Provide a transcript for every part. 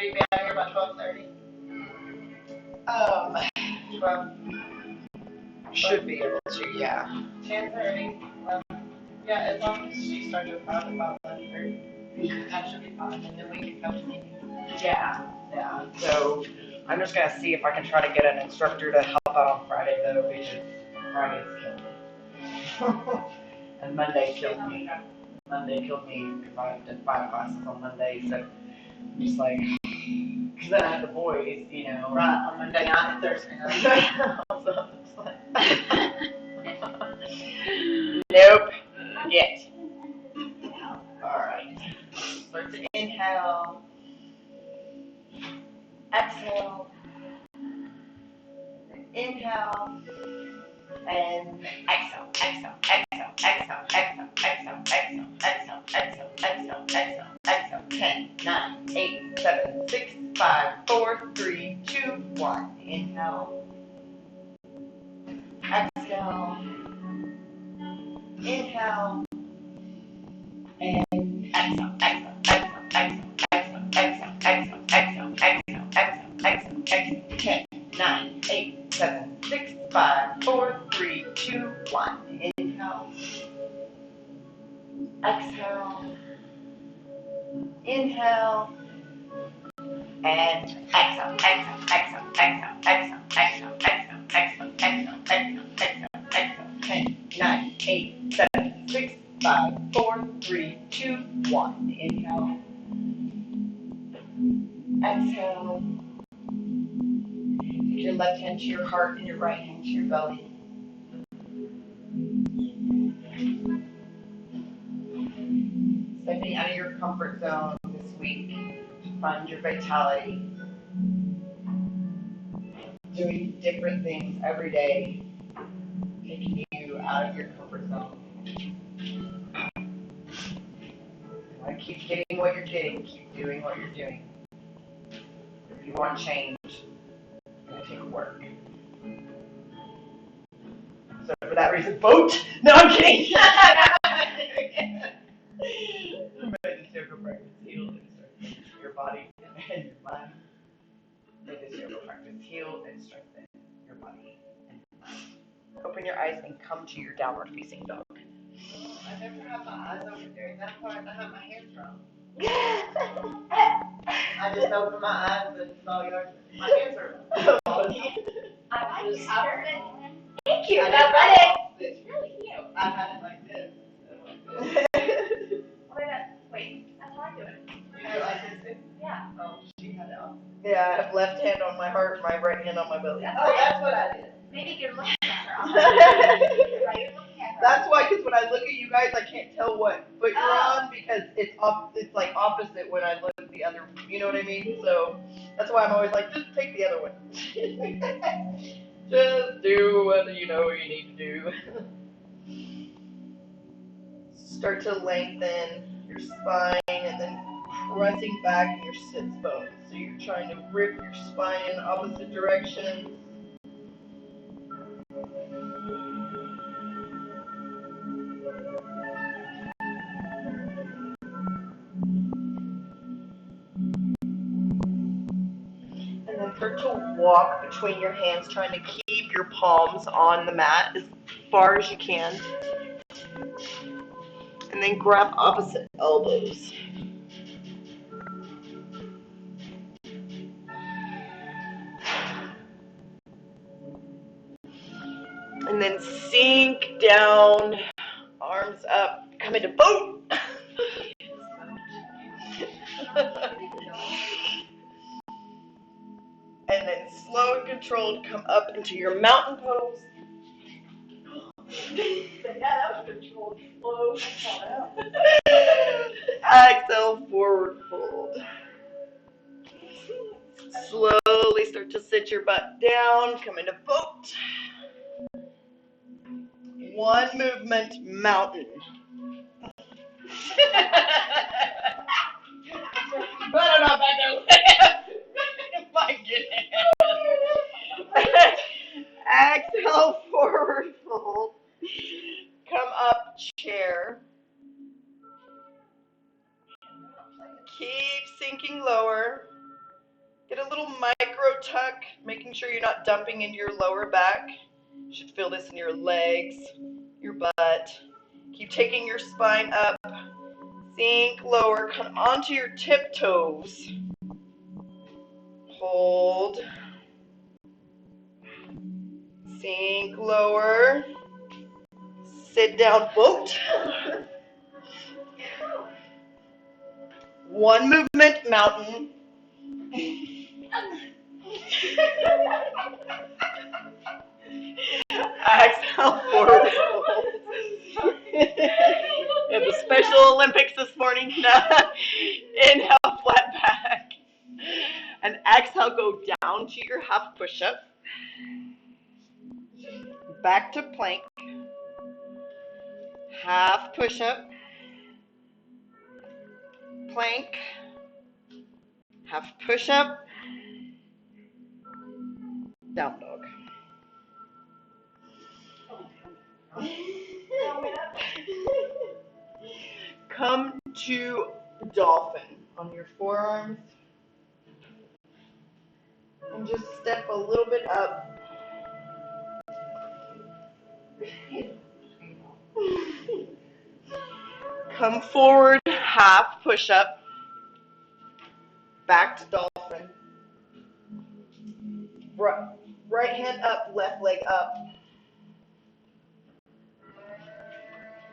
we be out of here by 12:30? 12. Should be able to, yeah. 10:30. Yeah, as long as she starts with 11:30, that should be fine, and then we can come to meeting. Yeah. So I'm just gonna see if I can try to get an instructor to help out on Friday though, because Friday's killed me. And Monday killed me. Because I did 5 classes on Monday, so I'm just like, because then I have the boys, you know. Right, on Monday night and Thursday night. So it's like, nope, yet. Alright. Start to inhale. Exhale. Inhale. And exhale. 10, 9, 8, 7, 6, 5, 4, 3, 2, 1. Inhale. Exhale. Inhale. And exhale. 10, 9, 8, 7, 6, 5, 4, 3, 2, 1. Inhale. Exhale. Inhale. And exhale. 10, 9, 8, 7, 6, 5, 4, 3, 2, 1. Inhale. Exhale. Take your left hand to your heart and your right hand to your belly. Stepping out of your comfort zone this week to find your vitality. Doing different things every day, taking you out of your comfort zone. Keep getting what you're getting, keep doing what you're doing. If you want change, it's going to take work. So for that reason, vote! No, I'm kidding! But this yoga practice heal and strengthen your body and your mind. Let this yoga practice heal and strengthen your body and your mind. Open your eyes and come to your downward facing dog. I never have my eyes open during that part. I have my hands wrong. I just opened my eyes and saw yours. My hands are wrong. I like it. Thank you. It's really cute. I had it like this. Wait, that's how I do it. You do it like this too? Yeah. Oh, she had it on. Yeah, I have left hand on my heart, my right hand on my belly. Oh, that's what I did. Maybe you're looking at her. That's why, because when I look at you guys, I can't tell what foot you're on because it's like opposite when I look at the other. You know what I mean? So that's why I'm always like, just take the other one. Just do what you know you need to do. Start to lengthen your spine and then pressing back in your sits bones. So you're trying to rip your spine in opposite directions. And then start to walk between your hands, trying to keep your palms on the mat as far as you can. And then grab opposite elbows. And then sink down, arms up, come into boat. And then slow and controlled, come up into your mountain pose. Yeah, that was controlled. Slow. Exhale, forward fold. Slowly start to sit your butt down, come into boat. One movement, mountain. I don't know if I can live. My goodness. Exhale, forward fold. Come up, chair. Keep sinking lower. Get a little micro tuck, making sure you're not dumping in your lower back. You should feel this in your legs, your butt. Keep taking your spine up. Sink lower. Come onto your tiptoes. Hold. Sink lower. Sit down boat. One movement, mountain. Exhale, forward fold. Yeah, the Special Olympics this morning. Inhale, flat back. And exhale, go down to your half push-up. Back to plank. Half push-up. Plank. Half push-up. Down dog. Come to dolphin on your forearms. And just step a little bit up. Come forward, half push-up. Back to dolphin. Right hand up, left leg up.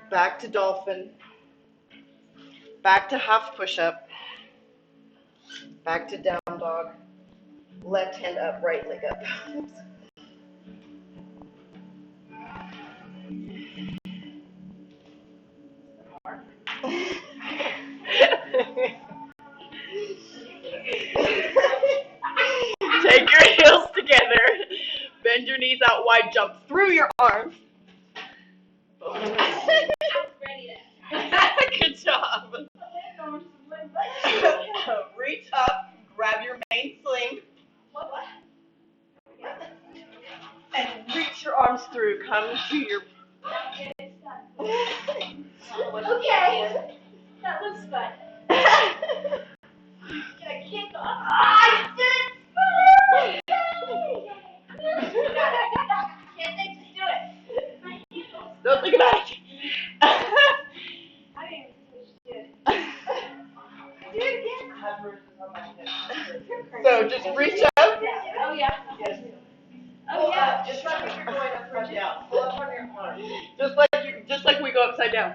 Back to dolphin. Back to half push-up. Back to down dog. Left hand up, right leg up. Take your heels together. Bend your knees out wide. Jump through your arms. Good job. Reach up. Grab your main sling. And reach your arms through. Come to your... Okay. That looks fun. Can I kick off? I did it! Can't think, just do it. Don't think about it. I didn't even think we should do it. Do it again. So just reach up. Oh, yeah. Yes. Oh, yeah. Just like if you're going upside down. Pull up on your arm. Just like we go upside down.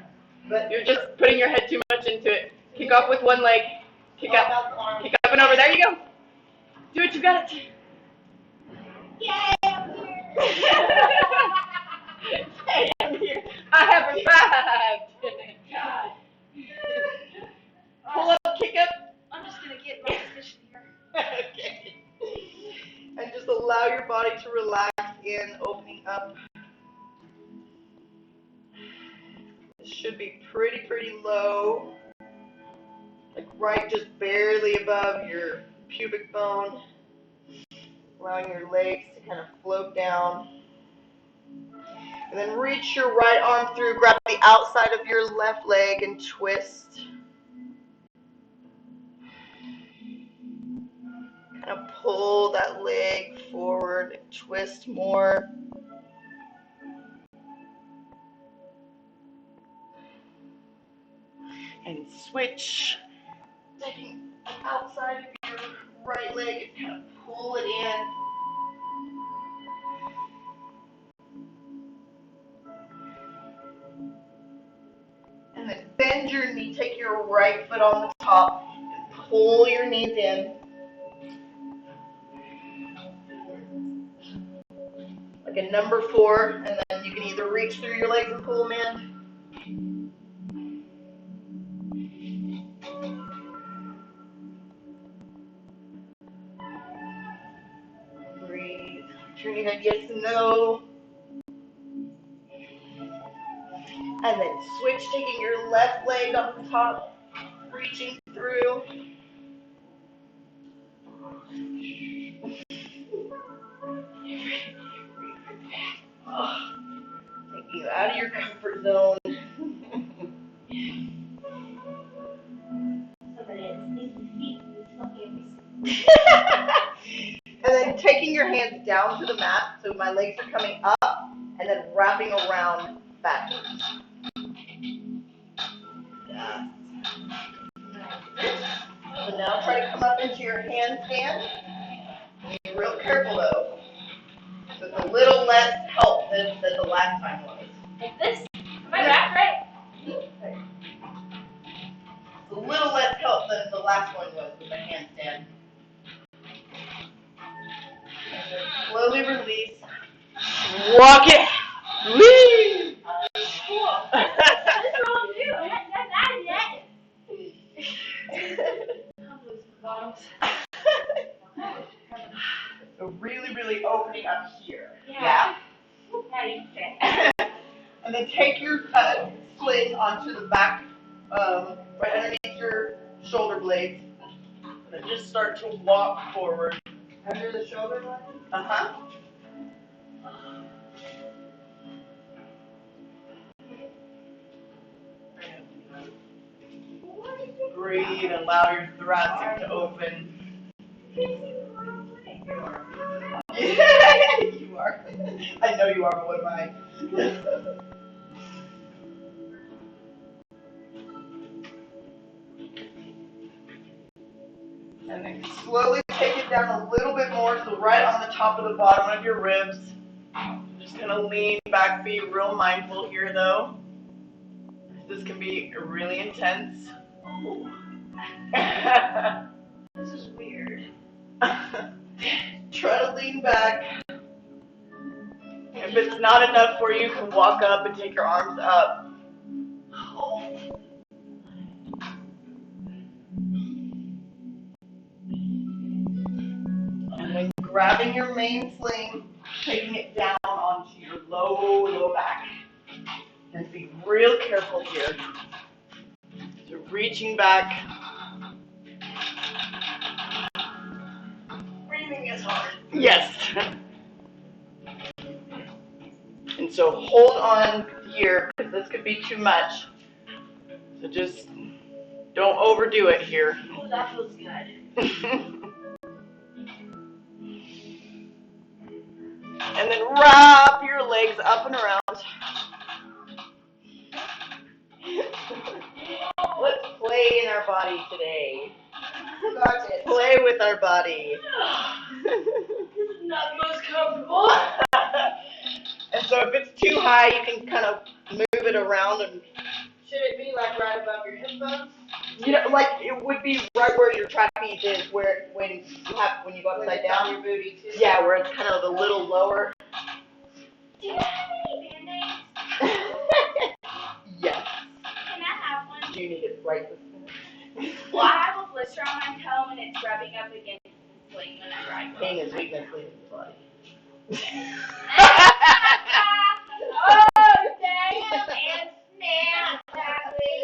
But You're just putting your head too much into it. Kick off with one leg. Kick up. Kick up and over. There you go. Do it. You got it. Yay, I'm here. Hey, I'm here. I have arrived. God. Pull up, kick up. I'm just going to get my position here. Okay. And just allow your body to relax in, opening up. This should be pretty low. Like right just barely above your pubic bone. Allowing your legs to kind of float down. And then reach your right arm through, grab the outside of your left leg and twist. Kind of pull that leg forward, twist more. And switch. Taking the outside of your right leg and kind of pull it in. And then bend your knee, take your right foot on the top, and pull your knees in. Like a number 4, and then you can either reach through your legs and pull them in. Breathe. Turning head yes and no. And then switch, taking your left leg up the top, reaching through. Taking you out of your comfort zone. Somebody has sneaky feet and it's fucking taking your hands down to the mat, so my legs are coming up, and then wrapping around backwards. Yeah. So now try to come up into your handstand. Be real careful though. So it's a little less help than the last time was. Like this? Am I back right? Okay. It's a little less help than the last one was with the handstand. Slowly release. Walk it. Whee! Cool. That's wrong too. I hadn't done that yet. Bottoms. So really opening up here. Yeah. Now you can sit. And then take your sling onto the back, right underneath your shoulder blades. And then just start to walk forward. Under the shoulder blades? Uh-huh. Breathe and allow your thoracic to open. You are. I know you are, but what am I? And then slowly take it down a little bit more, so right on the top of the bottom of your ribs. Just gonna lean back, be real mindful here though. This can be really intense. This is weird. Try to lean back. If it's not enough for you, you can walk up and take your arms up. And then grabbing your main sling, taking it down onto your low back. And be real careful here. So reaching back. Breathing is hard. Yes. And so hold on here, because this could be too much. So just don't overdo it here. Oh, that feels good. And then wrap your legs up and around. Let's play in our body today. Play with our body. This is not the most comfortable. And so if it's too high, you can kind of move it around. And Should it be like right above your hip bones? you know, like it would be right where your trapeze is, where when you go upside down. Your booty too. Yeah, where it's kind of a little lower. Do you have any Band-Aids? Yes. Can I have one? Do you need it right this minute? Well, I have a blister on my toe and it's rubbing up against the sling when I ride. Pain is weakness leaving the body. Oh, damn, and snap, Natalie.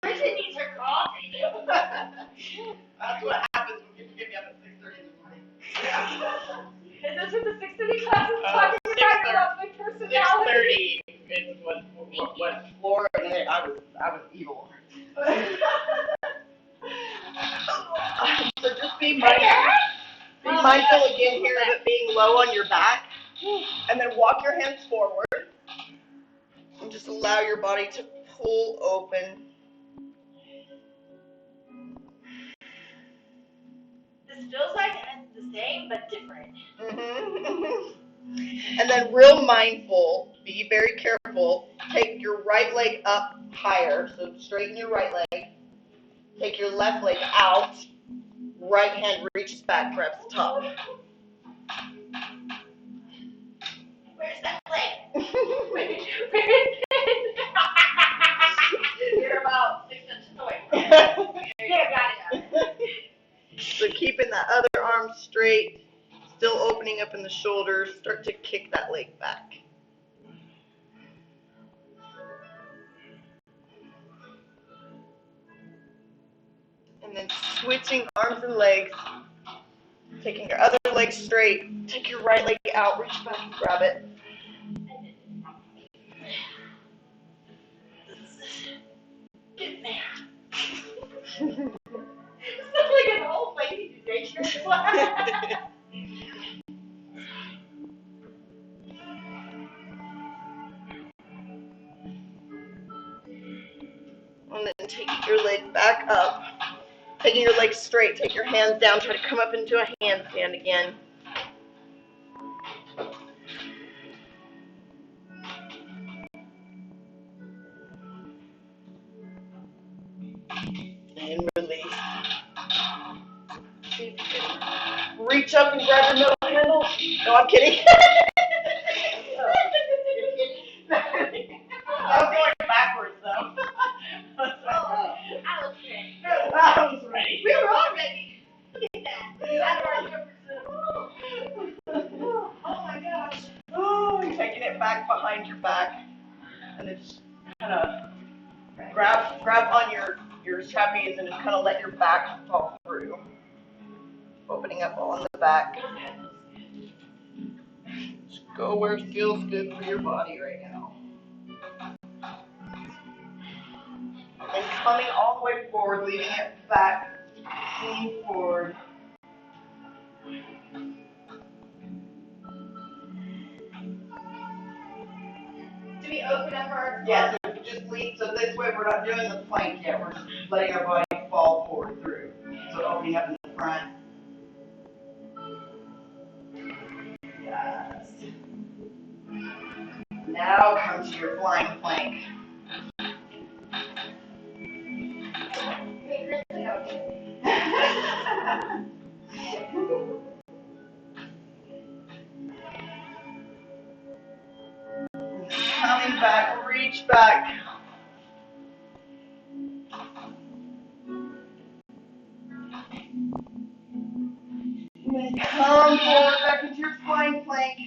Bridget needs her coffee. That's what happens when people get me up at 6:30 in the morning. Is this what the 6:30 class is talking about? Your lovely personality. 6:30 is what floor, and then I was evil. So just be mindful again here of it being low on your back, and then walk your hands forward, and just allow your body to pull open. This feels like it's the same but different. Mm-hmm. And then real mindful, be very careful, take your right leg up higher, so straighten your right leg, take your left leg out, right hand reaches back, grabs the top. Where's that leg? You're about 6 inches away. Yeah, got it. So keeping that other arm straight, still opening up in the shoulders, start to kick that leg back. And then switching arms and legs, taking your other leg straight, take your right leg out, reach back and grab it. Get there. It's like an old lady daycare. And then take your leg back up. Taking your legs straight, take your hands down, try to come up into a handstand again. And release. See if you can reach up and grab your middle handle. No, I'm kidding. I was going backwards though. I was ready. I was ready. We were all ready. Look at that. Out of our comfort zone. Oh my gosh. Oh, you're taking it back behind your back. And then just kind of grab on your trapeze and just kind of let your back fall through. Opening up all in the back. Just go where it feels good for your body right now. And coming all the way forward, leaving it back, lean forward. Do we open up our... Yeah, so just lean, so this way we're not doing the plank yet, we're just letting our body fall forward through. So opening up in the front. Yes. Now come to your flying plank. Coming back, reach back. And then come forward back into your flying plank.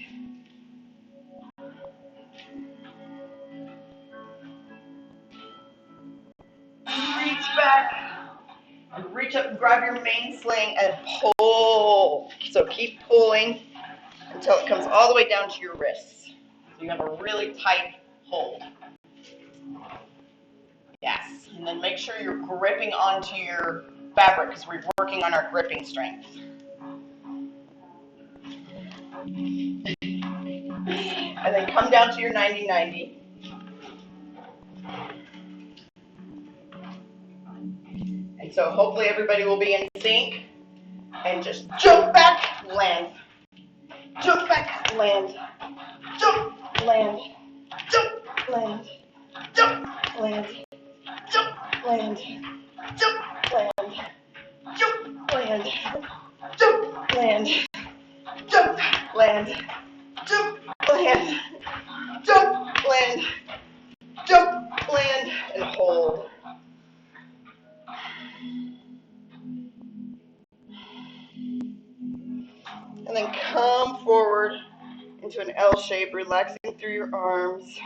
Reach back. And reach up and grab your main sling and pull. So keep pulling until it comes all the way down to your wrists. So you have a really tight hold. Yes. And then make sure you're gripping onto your fabric because we're working on our gripping strength. And then come down to your 90-90. And so hopefully everybody will be in sync. And just jump back, land. Jump back, land. Jump, land. Jump, land. Jump, land. Jump, land. Jump, land. Jump, land. Jump, land. Jump, land. Jump, land. Jump, land. Jump, land, and hold. And then come forward into an L shape, relaxing through your arms.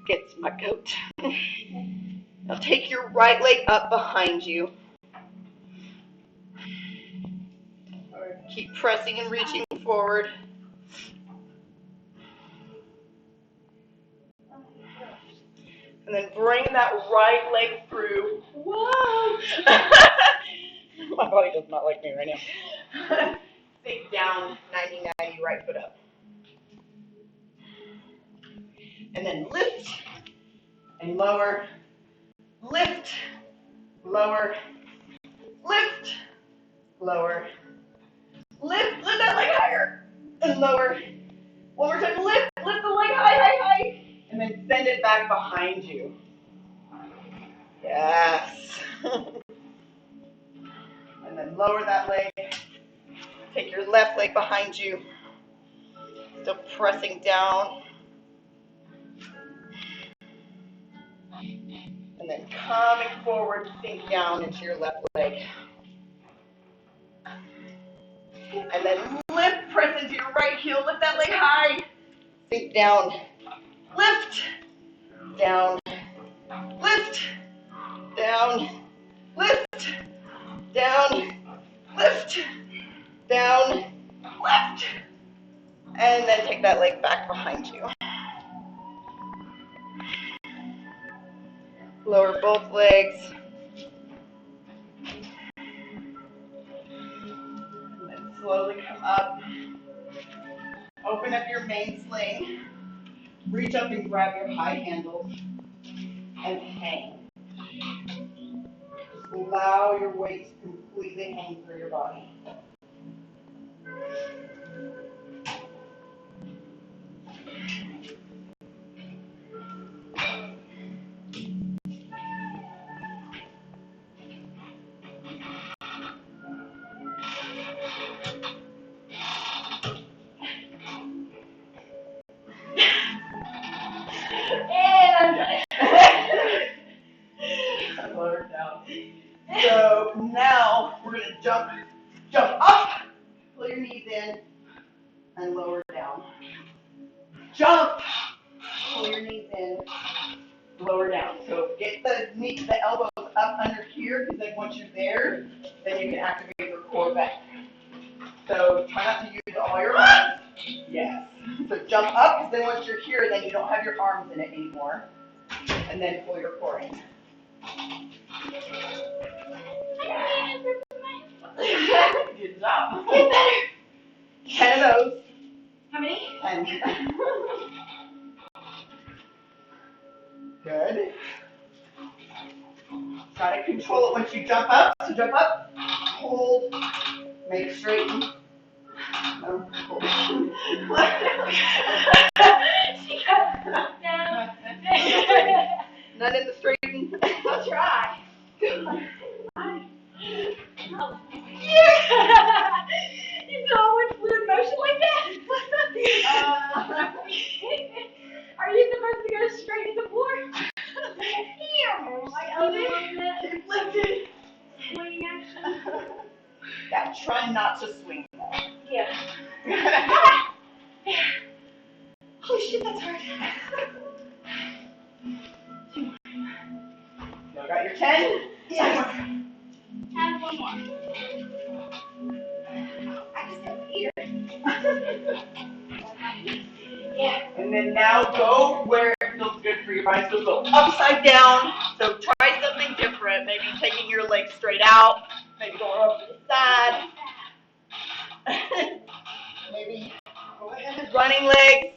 Gets my goat. Now take your right leg up behind you. Keep pressing and reaching forward. And then bring that right leg through. Whoa! My body does not like me right now. Sink down, 90-90, right foot up. And then lift and lower. Lift, lower. Lift, lower. Lift that leg higher. And lower. One more time, lift the leg high. And then send it back behind you. Yes. And then lower that leg. Take your left leg behind you. Still pressing down. And then coming forward, sink down into your left leg. And then lift, press into your right heel, lift that leg high. Sink down. Lift. Down. Lift. Down. Lift. Down. Lift. Down. Lift. And then take that leg back behind you. Lower both legs. And then slowly come up. Open up your main sling. Reach up and grab your high handles and hang. Just allow your weight to completely hang through your body. And lower down. So now we're gonna jump up, pull your knees in, and lower down. Jump, pull your knees in, lower down. So get the elbows up under here, because then once you're there, then you can activate your core back. So try not to use all your arms. Yes. So jump up, because then once you're here, then you don't have your arms in it anymore. And then pull your core in. Good job. Get better. 10 of those. How many? 10. Good. Try to control it once you jump up. So jump up, hold, make it straighten. No, hold. None in the straighten. I'll try. Good. You know which fluid motion like that? Are you supposed to go straight to the floor? Keep lifting. Swing action. Yeah, try not to swing. Yeah. Holy shit, that's hard. You got your 10? Yes. And one more. I just have here. Yeah. And then now go where it feels good for your body. So go upside down. So try something different. Maybe taking your legs straight out. Maybe going over to the side. Maybe go ahead. Running legs.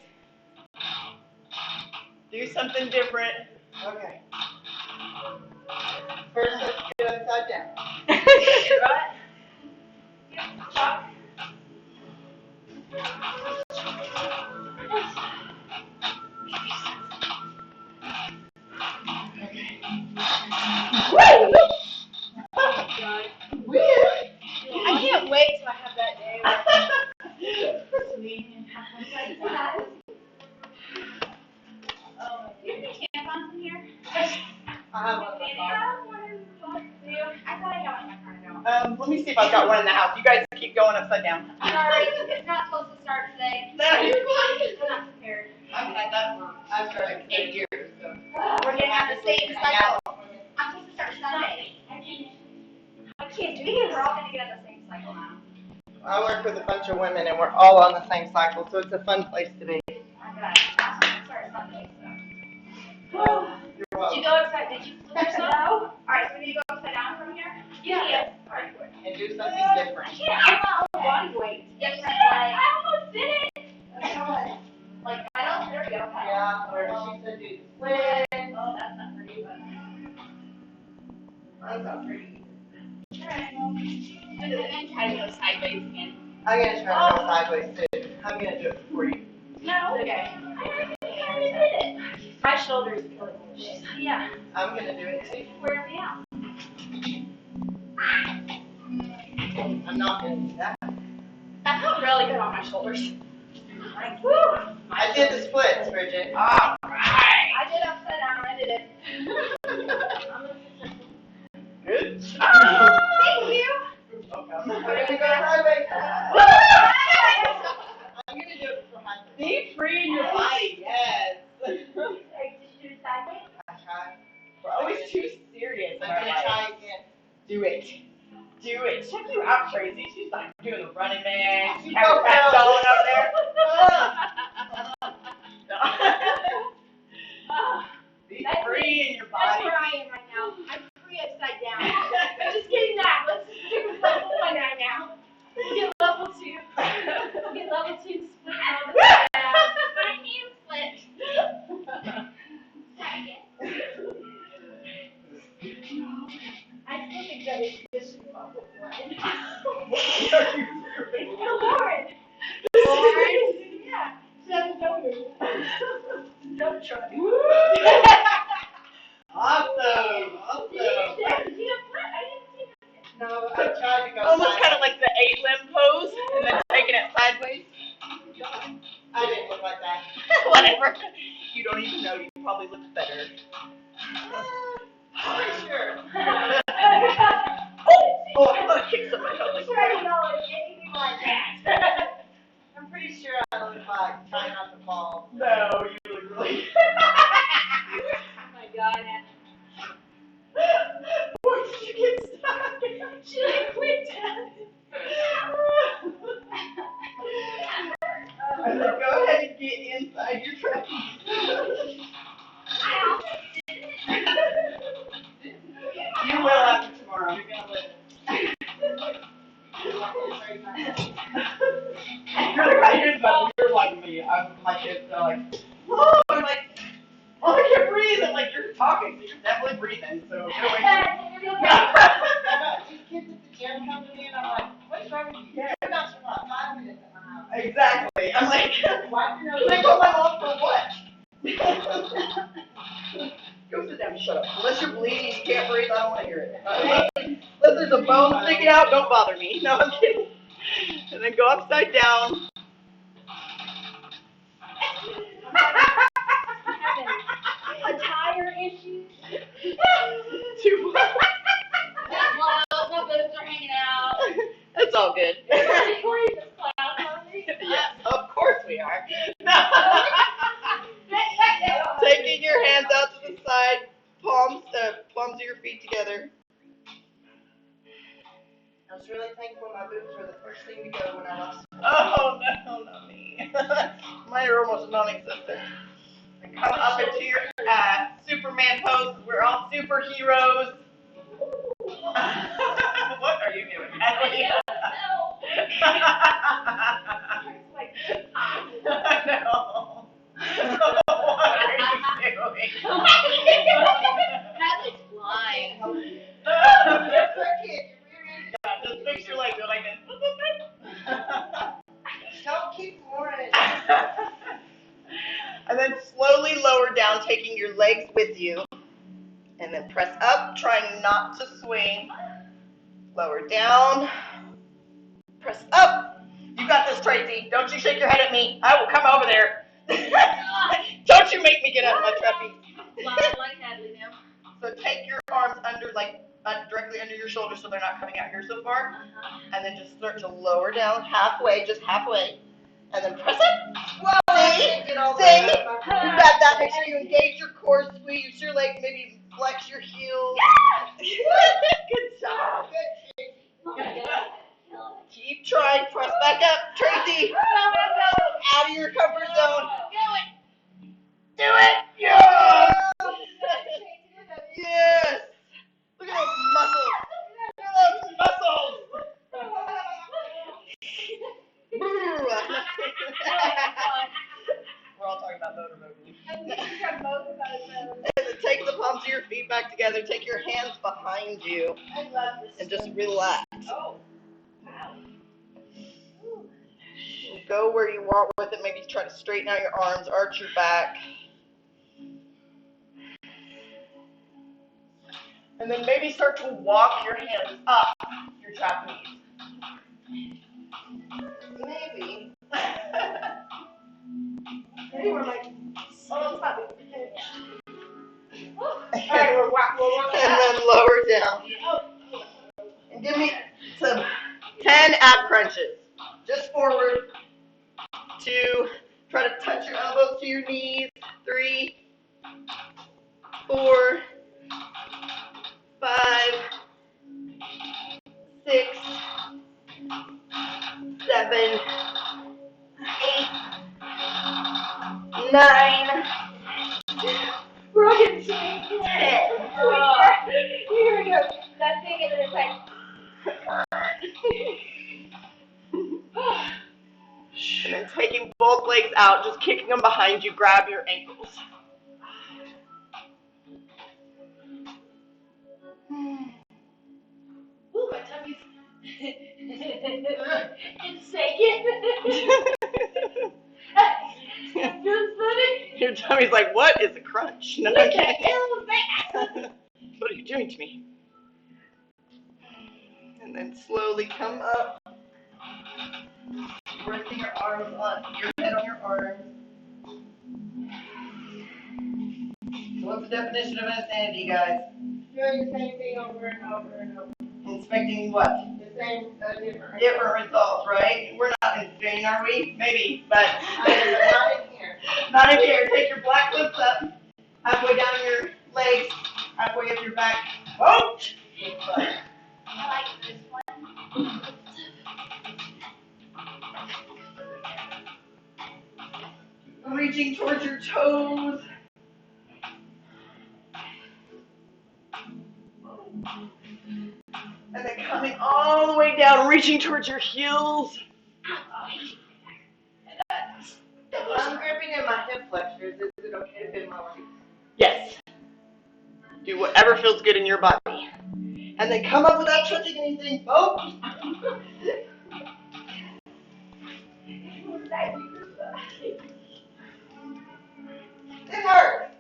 Do something different. Okay. First, let's get upside down. Right? Yeah. Chop. Woo! I can't wait till I have that day where we can have one like that. Do you have any tampons in here? I have one. I thought I got one in my car. Let me see if I've got one in the house. You guys keep going upside down. Sorry, it's not supposed to start today. No, you're fine. I'm not prepared. I've had that for I've tried 8 years. So. We're getting on the same cycle. I'm supposed to start Sunday. I can't do this. We're all going to get on the same cycle now. I work with a bunch of women and we're all on the same cycle, so it's a fun place to be. I got it. I'm supposed to start Sunday, so. You're Did welcome. you go upside? Did you flip yourself? No. Alright, so we need to go upside down from here? Yeah. Alright, good. And do something different. I can't. I'm not on body weight. Yes, I almost did it. Like, I don't. There we go. Yeah, where she said do split. Oh, that's not pretty, but. That's not pretty. Alright, well. And then try to go sideways again. I'm going to try to go sideways too. I'm going to do it for you. No. Okay. I already did it. My shoulder's killing me. Yeah. I'm going to do it too. Wear me out. I'm not going to do that. That felt really good on my shoulders. Like, woo! I did the splits, Bridget. Alright. I did upside down. I did it. Good. Thank you. I'm going to go sideways. I'm going to do it for my be free in your body. Yes. Did you do it sideways? I tried. We're always too serious. I'm going to try again. Do it. Do it. Check you out, Tracy. She's like doing the running man. She's having that going up there. Be free. free in your That's body. where I am right now. I'm free upside down. I'm just kidding that. Let's stick with level 1 right now. We'll get level 2. We'll get level 2 split all the way down. My hand split. Try again. I still think that is just level 1. It's Lauren. Lauren? Yeah. Seven donors. Don't try. Awesome. Did you what? I didn't see that. No, I tried to go. Almost kind of like the 8-limb pose, and then taking it sideways. I didn't look like that. Whatever. You don't even know. You probably look better. Pretty sure. Oh, I thought I kicked somebody. I was like, Sure, I don't know anything like that. I'm pretty sure I look like trying not to fall. no, you look really. Oh my God. Where did you get stuck? Should I quit that? I said, go ahead and get inside your trapeze. I almost did it. You will after tomorrow. You're gonna live. You're like me. My kids are like, oh, I'm like, oh, I can't breathe. I'm like, you're talking, so you're definitely breathing. So get away from me. These kids at the gym come to me and I'm like, what's wrong with you? You're not for about 5 minutes at my house. Exactly. I'm like, why do you know? They go my mom for what? Go sit down, shut up. Unless you're bleeding, you can't breathe, I don't want to hear it. Unless there's a bone sticking out, don't bother me. No, I'm kidding. And then go upside down. A tire issue. Too much. Well, my boobs are hanging out. It's all good. We're in the clouds, aren't we? Yes, of course we are. Taking your hands out to the side, palms of your feet together. I was really thankful my boobs were the first thing to go when I lost. Oh no, not me. Mine are almost non-existent. And come up into your Superman pose. We're all superheroes. What are you doing, Natalie? No. What are you doing? Natalie's flying. Just picture like you're like this. Don't keep worrying. And then slowly lower down, taking your legs with you. And then press up, trying not to swing. Lower down. Press up. You got this, Tracy. Don't you shake your head at me. I will come over there. Don't you make me get out of my trapeze. Well, I like Natalie now. So take your arms under, directly under your shoulders so they're not coming out here so far. And then just start to lower down halfway, just halfway. And then press up. See? You got that. Make sure you engage your core, squeeze your legs, maybe flex your heels. Good job. Keep trying. Press back up. Tracy. Out of your comfort zone. Do it. Yes. Yes. Look at those muscles. Look at those muscles. We're all talking about motor movement. And then take the palms of your feet back together. Take your hands behind you. I love this. And just relax. Oh, wow. Go where you want with it. Maybe try to straighten out your arms, arch your back. And then maybe start to walk your hands up your trapeze. Maybe. Anywhere like, oh, stop it. Alright, we'll walk. And then lower down. And give me some 10 ab crunches. Just forward. 2. Try to touch your elbows to your knees. 3, 4, 5, 6, 7, 8, 9. We're can swing it. Here we go. That's big and then it's like. And then taking both legs out, just kicking them behind you, grab your ankles. Ooh, my tummy's it's shaking. It feels funny. Your tummy's like, what is a crunch? No, What I'm the kidding. hell is that? What are you doing to me? And then slowly come up. Resting your arms on your head on your arms. So what's the definition of insanity, guys? Doing the same thing over and over and over. Expecting what? The same, Different results, right? We're not insane, are we? Maybe, but not in here. not in here. Take your black lips up, halfway down your legs, halfway up your back. Oh! I like this one. Reaching towards your toes. And then coming all the way down, reaching towards your heels. If I'm gripping in my hip flexors, is it okay to bend my legs? Yes. Do whatever feels good in your body. And then come up without touching anything. Oh! It hurts.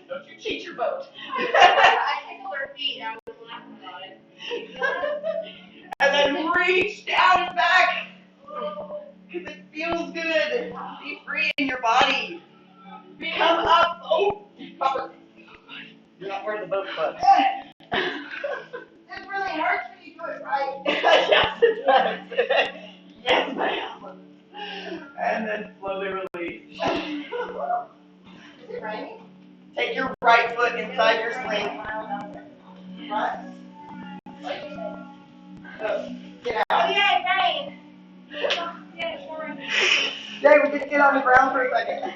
Don't you cheat your boat. I tickled her feet and I was laughing about it. And then reach down and back. Because it feels good. Be free in your body. Come up. Oh, Papa. You're not wearing the boat club. It really hurts when you do it right. Yes, it does. Yes, ma'am. And then slowly release. Is it raining? Take your right foot inside your sling. What? Get out. Oh yeah, it rained. Yeah, it's pouring. Jay, we get to get on the ground for a second.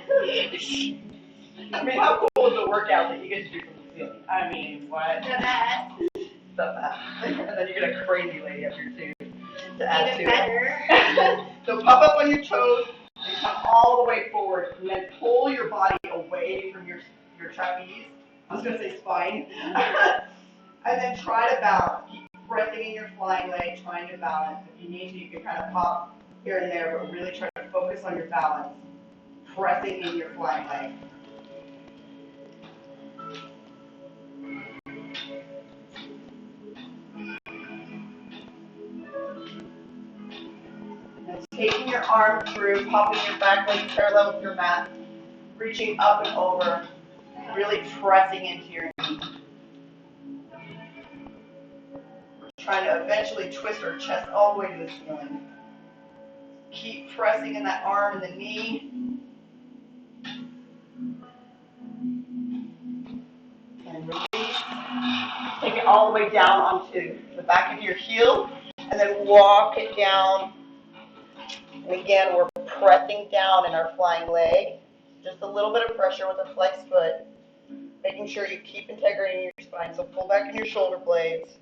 I mean, how cool is the workout that you get to do from the ceiling? I mean, what? The best. The best. And then you get a crazy lady up here too to add Even to better. it. So pop up on your toes and come all the way forward, and then pull your body away from your trapeze. I was gonna say spine. And then try to balance. Keep pressing in your flying leg, trying to balance. If you need to, you can kind of pop here and there, but really try to focus on your balance. Pressing in your flying leg. And taking your arm through, popping your back leg parallel with your mat, reaching up and over, really pressing into your knee. We're trying to eventually twist our chest all the way to the ceiling. Keep pressing in that arm and the knee. And release. Take it all the way down onto the back of your heel, and then walk it down. And again, we're pressing down in our flying leg. Just a little bit of pressure with a flexed foot, making sure you keep integrity in your spine. So pull back in your shoulder blades.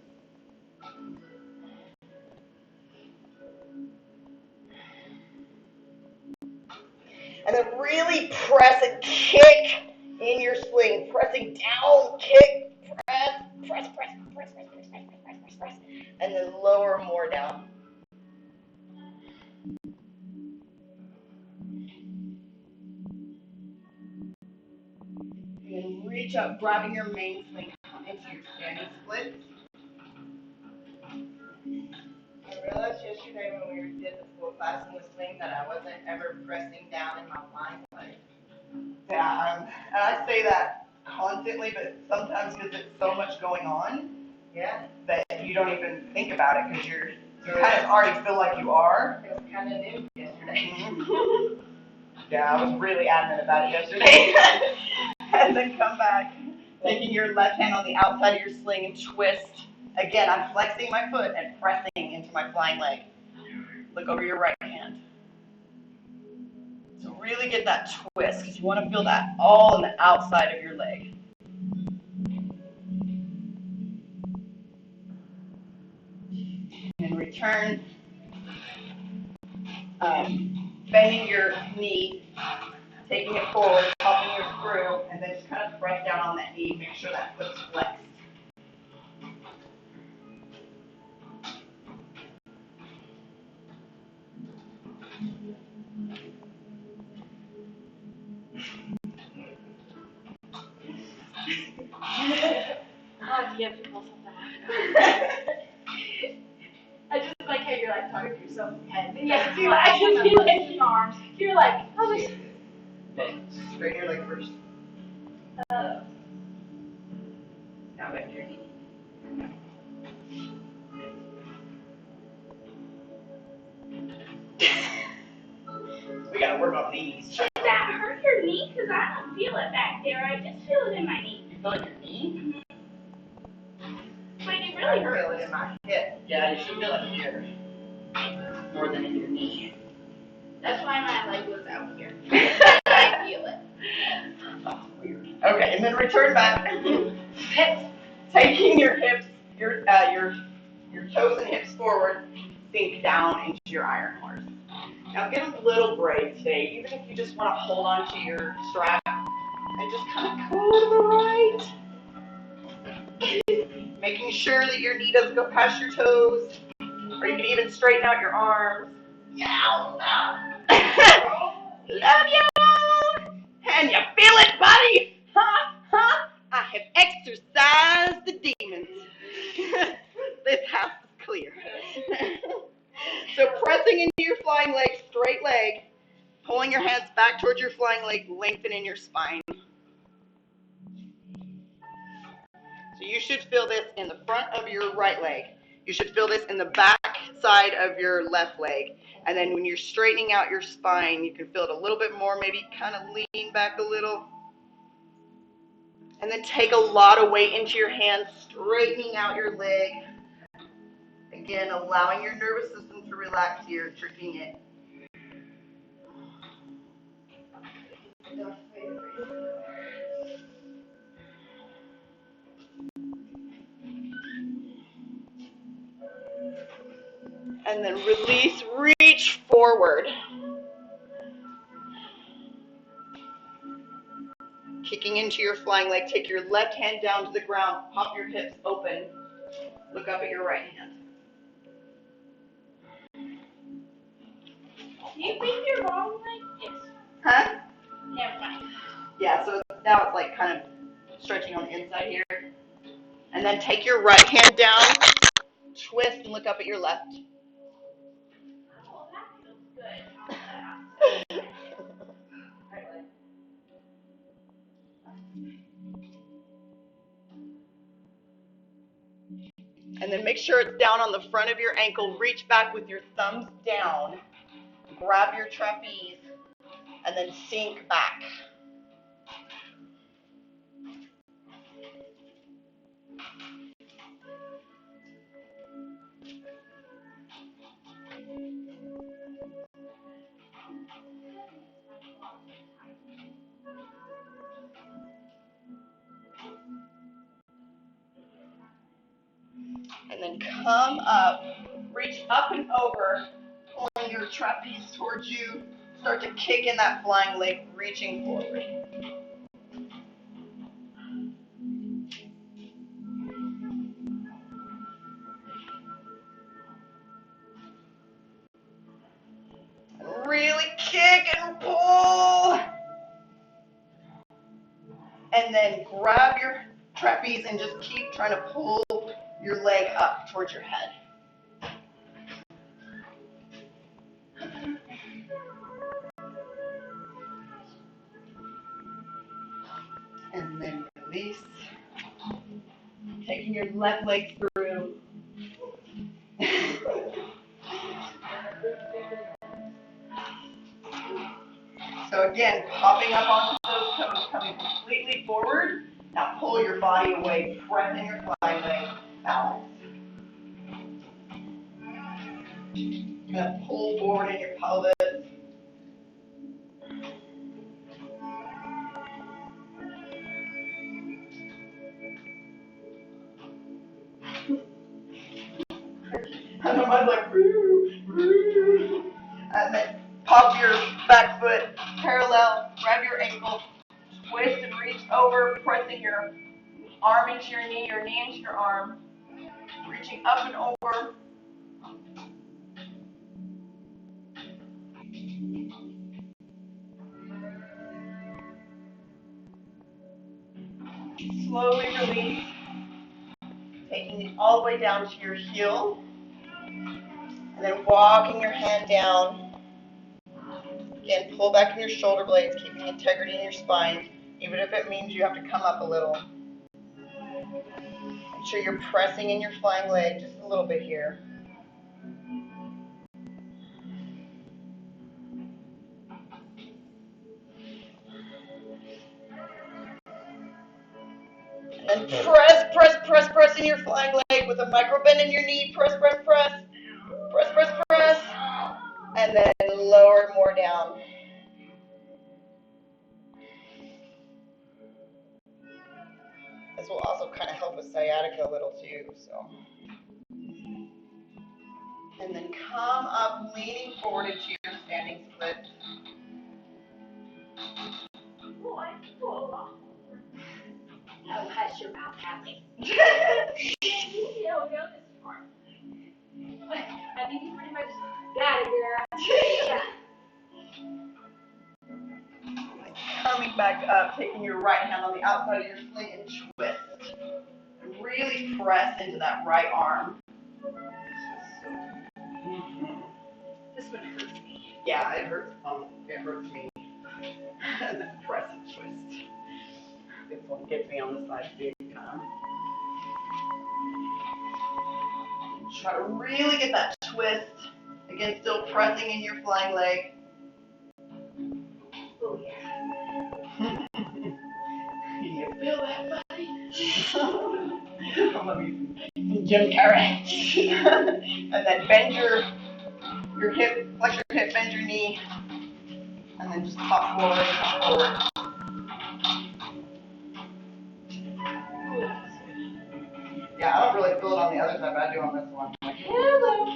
And then really press and kick in your sling. Pressing down, kick, press. And then lower more down. And then reach up, grabbing your main sling into your standing split. I realized yesterday when we did the full class in the swing that I wasn't ever pressing down in my flying leg. Yeah, and I say that constantly, but sometimes because it's so much going on, Yeah. that you don't even think about it because you kind of already feel like you are. It was kind of new yesterday. Yeah, I was really adamant about it yesterday. And then come back, taking your left hand on the outside of your sling and twist. Again, I'm flexing my foot and pressing into my flying leg. Look over your right hand. So really get that twist because you want to feel that all on the outside of your leg. And return, bending your knee, taking it forward, popping it through, and then just kind of press down on that knee, make sure that foot's flexed. Oh, you have to pull something out. I just like how you're like talking to yourself in your head. Yeah, you're like, I can feel it in your arms. You're like, oh, this. Straighten your leg first. Uh, Now bend your knee. We gotta work on these. Does that hurt your knee? Because I don't feel it back there. I just feel it in my knee. You feel it in your knee? But it I really feel hurts. it in my hip. Yeah, you should feel it here. More than in your knee. That's why my leg was out here. I feel it. Oh, weird. Okay, and then return back. Hips. Taking your hips, your toes and hips forward, sink down into your iron horse. Now get a little brave today, even if you just want to hold on to your strap and just kind of go to the right. Making sure that your knee doesn't go past your toes, or you can even straighten out your arms. Yow! Love you! And you feel it, buddy? Ha! Ha! I have exorcised the demons. This house is clear. So pressing into your flying leg, straight leg, pulling your hands back towards your flying leg, lengthening your spine. So you should feel this in the front of your right leg. You should feel this in the back side of your left leg. And then when you're straightening out your spine, you can feel it a little bit more, maybe kind of lean back a little. And then take a lot of weight into your hands, straightening out your leg. Again, allowing your nervous system to relax here, tricking it. And then release, reach forward. Kicking into your flying leg, take your left hand down to the ground, pop your hips open, look up at your right hand. Do you think you're wrong like this? Huh? Never mind. Yeah, so now it's like kind of stretching on the inside here. And then take your right hand down, twist and look up at your left. Oh, that feels good. And then make sure it's down on the front of your ankle. Reach back with your thumbs down. Grab your trapeze and then sink back. And then come up, reach up and over, pulling your trapeze towards you. Start to kick in that flying leg, reaching forward. Really kick and pull. And then grab your trapeze and just keep trying to pull your leg up towards your head. And then release. Taking your left leg through. So again, popping up onto those toes, coming completely forward. Now pull your body away, pressing your flying leg, balance. You're going to pull forward in your pelvis. Mine's like, woo, woo. And then pop your back foot parallel, grab your ankle, twist and reach over, pressing your arm into your knee into your arm, reaching up and over. Slowly release, taking it all the way down to your heel, and then walking your hand down. Again, pull back in your shoulder blades, keeping integrity in your spine, even if it means you have to come up a little. Make sure you're pressing in your flying leg just a little bit here. And press, press, press, press in your flying leg with a micro bend in your knee. Press, press, press. Press, press, press. And then lower more down. This will also kind of help with sciatica a little too. So. And then come up, leaning forward into your standing split. Oh, hush your mouth, Hadley. I think he's pretty much got it, girl. Yeah. Coming back up, taking your right hand on the outside of your sling and twist. And really press into that right arm. This one hurts me. Yeah, it hurts. It hurts me. And then press and twist. This one gets me on the side big time. Try to really get that twist. Again, still pressing in your flying leg. Oh, yeah. You feel that, buddy? Jim Carrey. And then bend your hip, flex your hip, bend your knee. And then just pop forward, pop forward. Yeah, I don't really feel it on the other side, but I do on this one. Like, hello.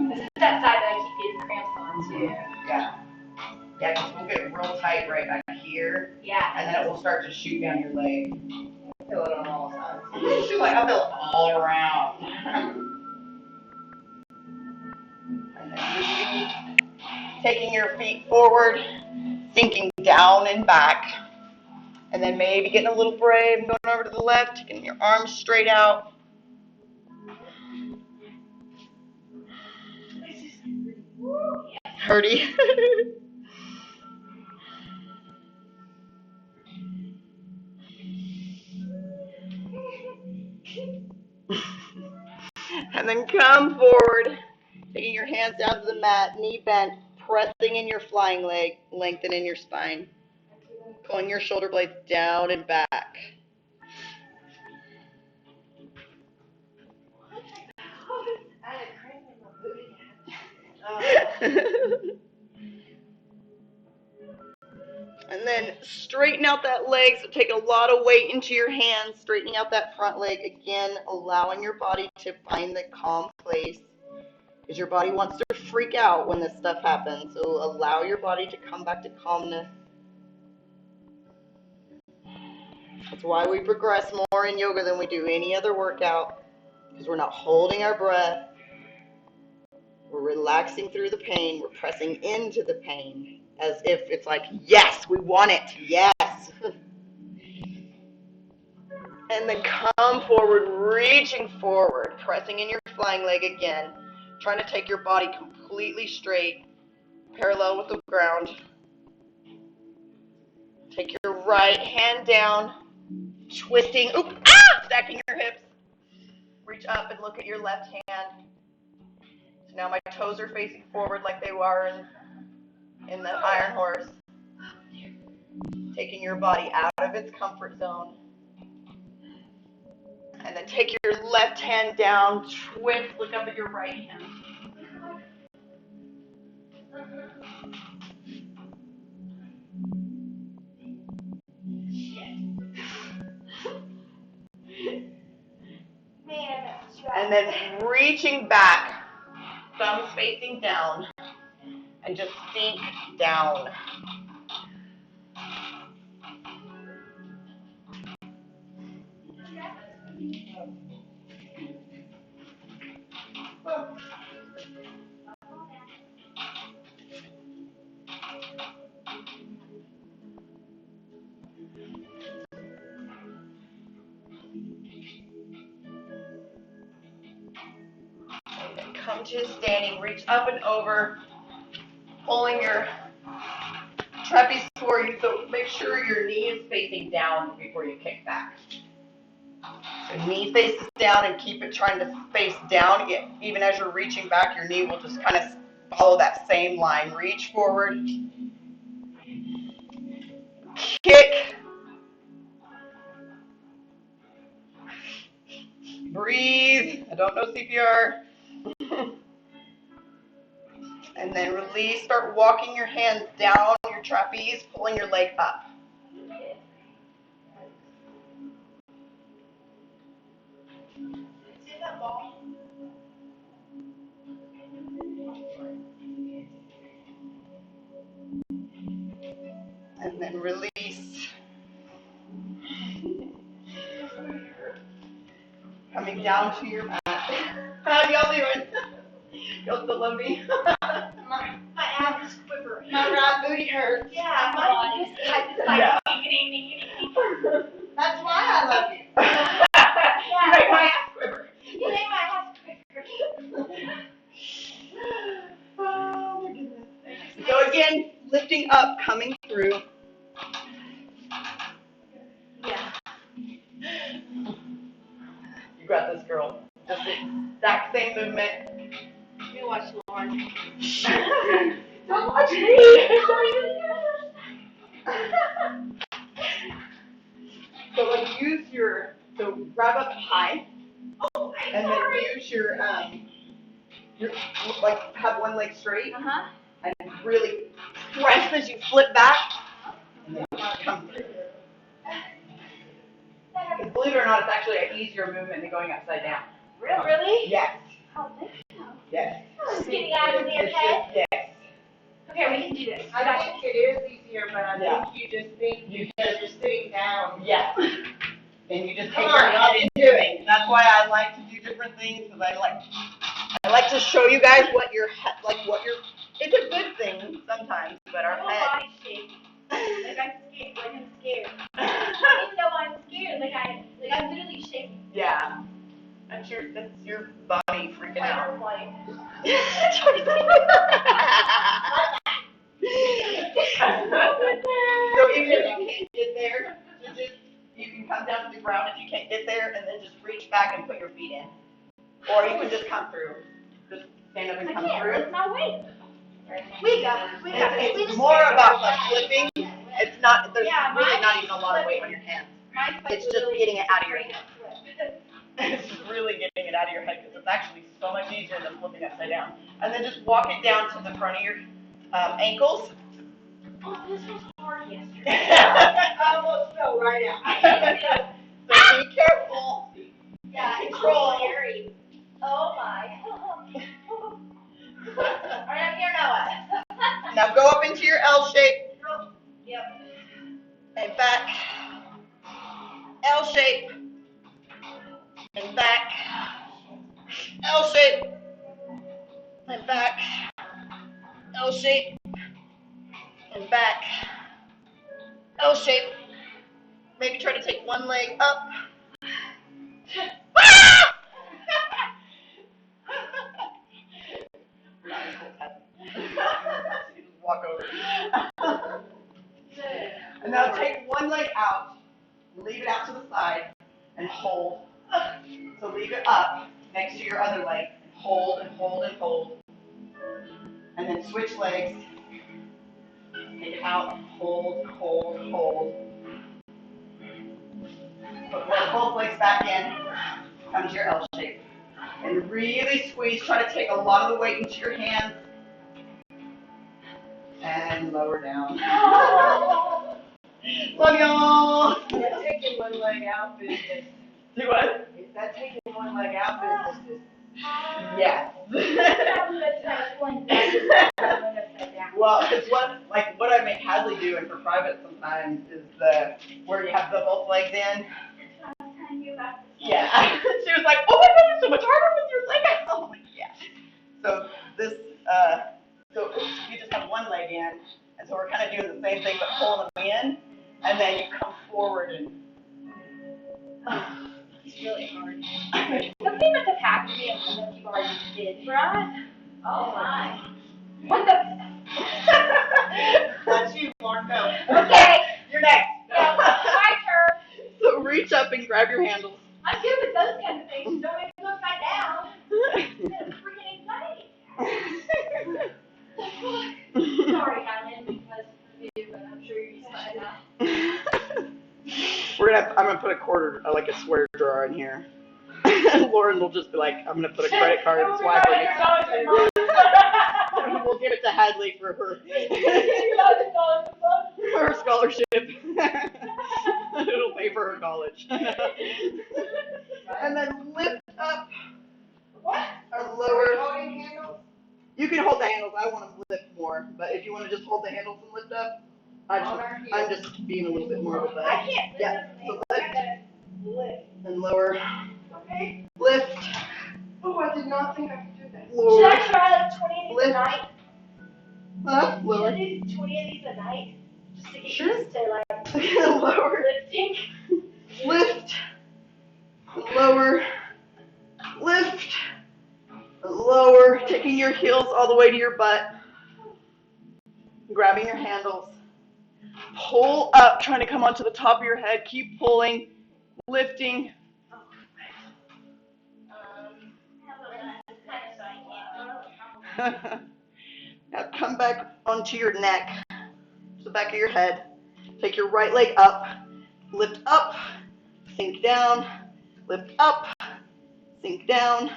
This is that side that I keep getting cramps on, too. Yeah. Yeah, because we'll get real tight right back here. Yeah. And then it will start to shoot down your leg. I feel it on all sides. It's just like I feel it all around. And then release. Taking your feet forward, sinking down and back. And then maybe getting a little brave, going over to the left, taking your arms straight out. Hurty. And then come forward, taking your hands down to the mat, knee bent, pressing in your flying leg, lengthening your spine, pulling your shoulder blades down and back. And then straighten out that leg, so take a lot of weight into your hands, straightening out that front leg, again, allowing your body to find the calm place, because your body wants to freak out when this stuff happens, so allow your body to come back to calmness. That's why we progress more in yoga than we do any other workout, because we're not holding our breath, we're relaxing through the pain, we're pressing into the pain, as if it's like, yes, we want it, yes. And then come forward, reaching forward, pressing in your flying leg again, trying to take your body completely straight, parallel with the ground. Take your right hand down, twisting, stacking your hips. Reach up and look at your left hand. So now my toes are facing forward like they were in the iron horse. Taking your body out of its comfort zone. And then take your left hand down, twist, look up at your right hand. And then reaching back, thumbs facing down, and just sink down. Come to standing, reach up and over, pulling your trapeze toward you, so make sure your knee is facing down before you kick back. So knee faces down and keep it trying to face down. Even as you're reaching back, your knee will just kind of follow that same line. Reach forward, kick, breathe. I don't know CPR. And then release, start walking your hands down your trapeze, pulling your leg up. And then release. Coming down to your mat. How y'all doing? Y'all still love me? My abs quiver. My right booty hurts. Yeah, my body is like That's why I love you. Yeah. You make my ass quiver. You make my ass quiver. Oh my goodness. So again, lifting up, coming through. Yeah. You got this, girl. Just the exact same movement. You watch Lauren. Don't watch me. So like use your, so grab up high. Oh, And then use your like have one leg straight. And really press as you flip back. And then come through. Because believe it or not, it's actually an easier movement than going upside down. Really? Yes. Oh, thank you. Yes. Just getting out of the head. Yes. Okay, we can do this. I think it is easier, but I Yeah. think you just think because you're sitting down. Yes. And you just take Come your on, head into it. That's why I like to do different things, because I like to show you guys what your head, it's a good thing sometimes, but our My whole head. body shakes. Like I'm scared. I don't even know why I'm scared. Like I'm literally shaking. Yeah. That's your body freaking out. So even if you can't get there, you can come down to the ground if you can't get there, and then just reach back and put your feet in. Or you can just come through. Just stand up and come through. Lift my weight. We got it. It's more about the flipping. It's not. There's really not even a lot of weight on your hands. It's just getting it out of your head. It's just really getting it out of your head, because it's actually so much easier than flipping upside down. And then just walk it down to the front of your ankles. Oh, this was hard yesterday. I almost fell right out. So be careful. Yeah, Control. it's scary. Oh my. Alright, I'm here now. Now go up into your L shape. Yep. And back. L shape. And back. L shape. And back. L shape. And back. L shape. Maybe try to take one leg up. Walk over. And now take one leg out. Leave it out to the side. And hold. So leave it up next to your other leg. And hold and hold and hold. And then switch legs. Take it out. Hold, hold, hold. Put both legs back in. Come to your L shape. And really squeeze. Try to take a lot of the weight into your hands. And lower down. Love y'all. You're taking one leg out, but Do what? you're that taking one leg out business is yes. Well, it's what I make Hadley do, and for private sometimes is where you have both legs in. Yeah. She was like, oh my goodness, it's so much harder with your leg out. I'm like, yeah. So this, you just have one leg in, and so we're kind of doing the same thing but pulling them in, and then you come forward and. It's really hard. Something must have happened to me and some of you already did, right? Oh my. What the? That's you, Marco. Okay. You're next. Yeah, my turn. So reach up and grab your handles. I'm good with those kinds of things. Don't make me look upside down. It's freaking anxiety. Sorry, Helen, because of you, but I'm sure you're used to it now. I'm gonna put a quarter, like a square drawer in here. Lauren will just be like, I'm gonna put a credit card and swipe it. We'll give it to Hadley for her scholarship. It'll pay for her college. And then lift up. What? Or lower. You can hold the handles. I want to lift more, but if you want to just hold the handles and lift up, I'm just being a little bit more with that. I can't lift. Yeah. So Lift. And lower. Okay. Lift. Oh, I did not think I could do that. Should Lower. I try like 20 of these a night? Huh? Should Lower. I do 20 of these a night? Just to get Sure. used to like Lower. lifting. Lift. Lower. Lift. Lower. Taking your heels all the way to your butt. Grabbing your handles. Pull up, trying to come onto the top of your head. Keep pulling. Lifting. Now come back onto your neck, to the back of your head. Take your right leg up, lift up, sink down, lift up, sink down,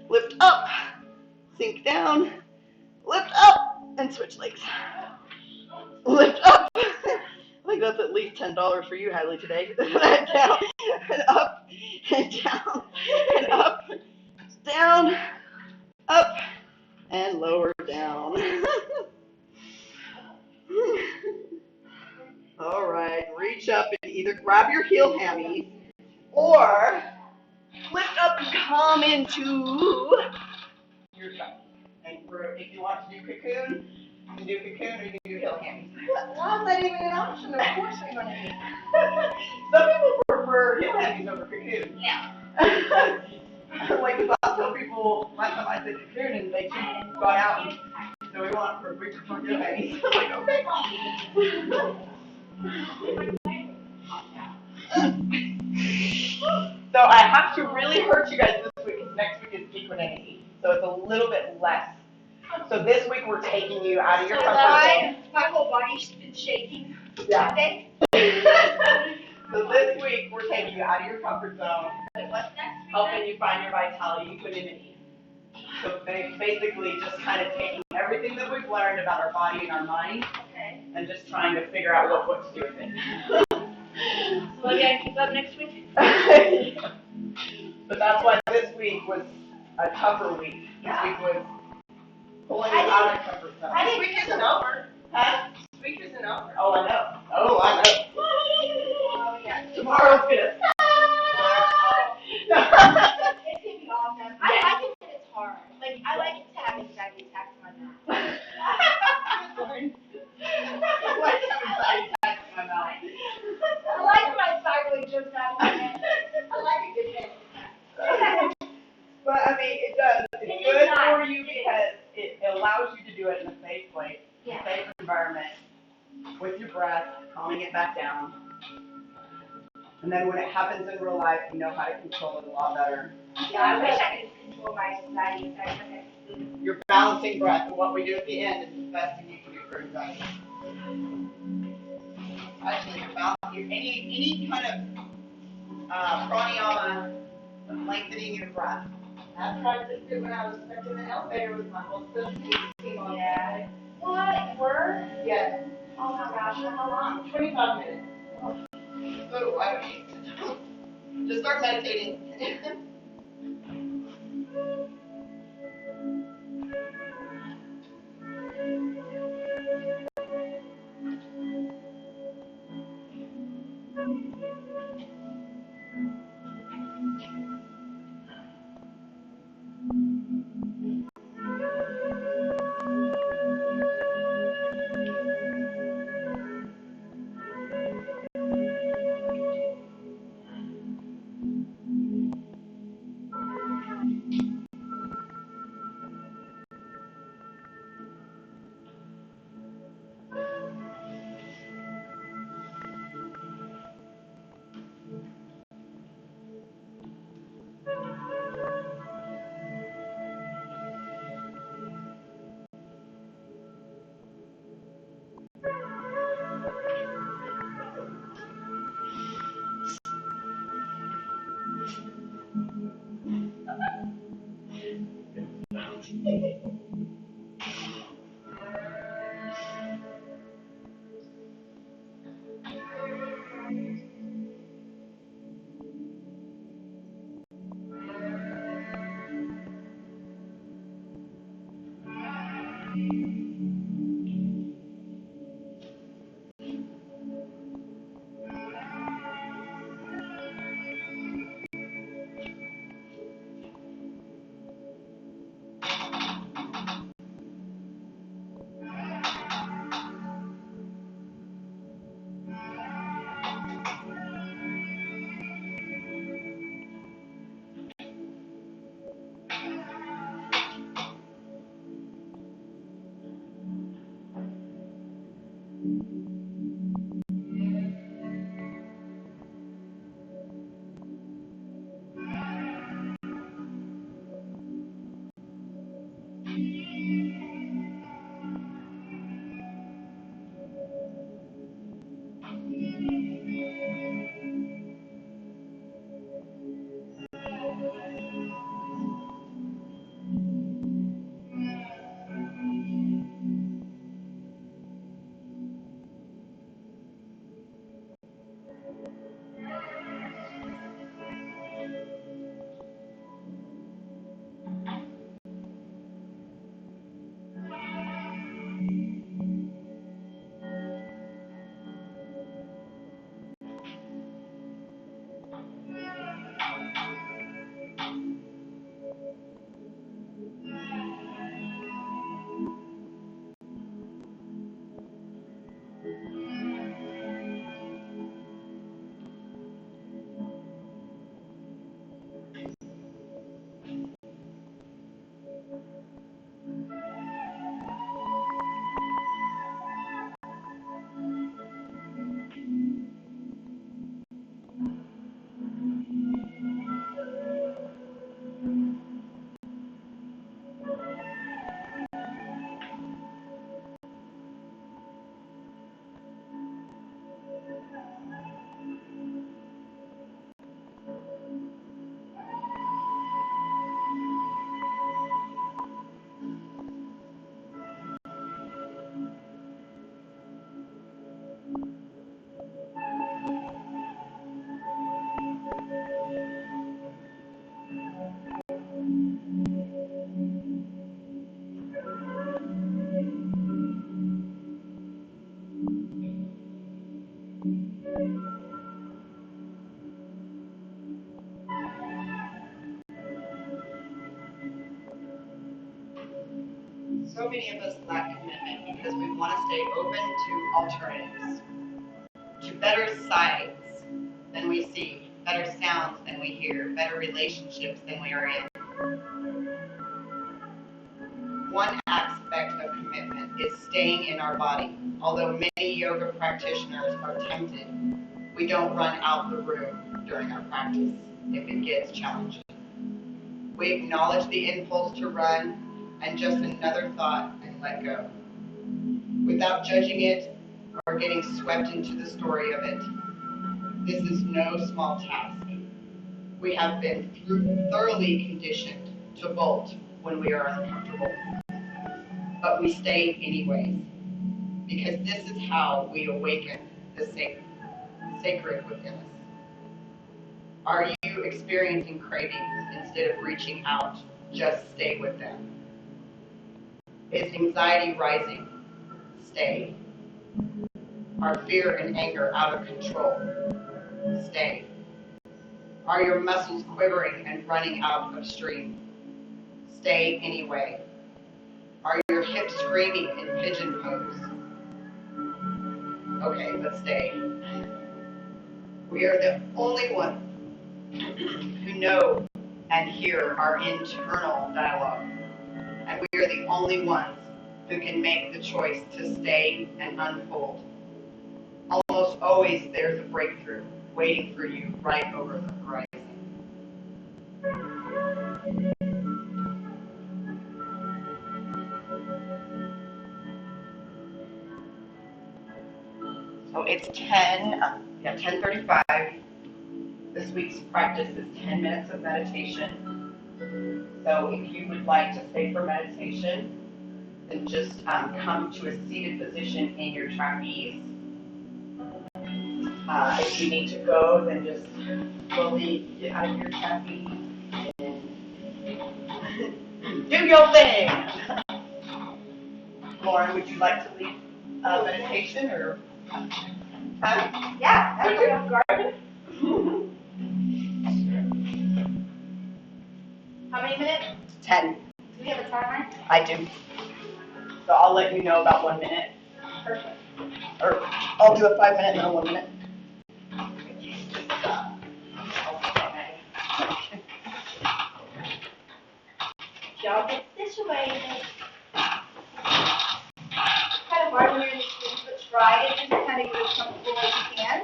lift up, sink down, lift up, and switch legs. Lift up. I think that's at least $10 for you, Hadley, today. Down, and up, and down, and up, down, up, and lower down. All right, reach up and either grab your heel hammies or lift up and come into your side. And if you want to do cocoon, you can do cocoon or you can do heel hammies. Why is that even an option? Of course we're going to do. Some people prefer heel hammies over cocoon. Yeah. Like, if I tell people last time I said cocoon and they keep going out and so we prefer heel hammies. I'm like, okay. So I have to really hurt you guys this week because next week is equanimity. So it's a little bit less. So this week we're taking you out of your comfort zone. My whole body's been shaking. Yeah. Okay. So this week we're taking you out of your comfort zone, helping you find your vitality, equanimity. So basically just kind of taking everything that we've learned about our body and our mind and just trying to figure out what to do with it. So I gotta keep up next week? But that's why this week was a tougher week. This week was pulling you out of comfort zone. This week isn't over. Huh? This week isn't over. Oh, I know. Oh, I know. Oh, yeah. Tomorrow's good. It's gonna be awesome. I like it when it's hard. Like, I like it to have anxiety attacks in my mouth. I like having anxiety attacks in my mouth. I like when my thyroid jumps out of my head. I like a good panic attack. But I mean, it does. It's good for you because it allows you to do it in a safe place, a safe environment, with your breath, calming it back down. And then when it happens in real life, you know how to control it a lot better. Yeah, I wish I could control my anxiety attacks. Your balancing breath, and what we do at the end is the best thing you can do for anxiety. Actually, any kind of pranayama, lengthening your breath. I practiced it when I was stuck in the elevator with my whole system team on. Yeah. What? Were? Yes. Oh my gosh, how long? 25 minutes. So I mean, to start meditating. So many of us lack commitment because we want to stay open to alternatives, to better sights than we see, better sounds than we hear, better relationships than we are in. One aspect of commitment is staying in our body. Although many yoga practitioners are tempted, we don't run out the room during our practice if it gets challenging. We acknowledge the impulse to run and just another thought and let go. Without judging it or getting swept into the story of it. This is no small task. We have been thoroughly conditioned to bolt when we are uncomfortable. But we stay anyways, because this is how we awaken the sacred within us. Are you experiencing cravings instead of reaching out? Just stay with them. Is anxiety rising? Stay. Are fear and anger out of control? Stay. Are your muscles quivering and running out of stream? Stay anyway. Are your hips screaming in pigeon pose? Okay, let's stay. We are the only ones who know and hear our internal dialogue. And we are the only ones who can make the choice to stay and unfold. Almost always there's a breakthrough waiting for you right over the horizon. So it's 10:35. This week's practice is 10 minutes of meditation. So if you would like to stay for meditation, then just come to a seated position in your trapeze. If you need to go, then just slowly get out of your trapeze and do your thing. Lauren, would you like to lead meditation or? Yeah, that's right off guard. How many minutes? 10. Do we have a timer? I do. So I'll let you know about 1 minute. Perfect. Or I'll do a 5 minute and then a 1 minute. Y'all get situated. Kind of hard when you're in the street, but try it and kind of get as comfortable as you can.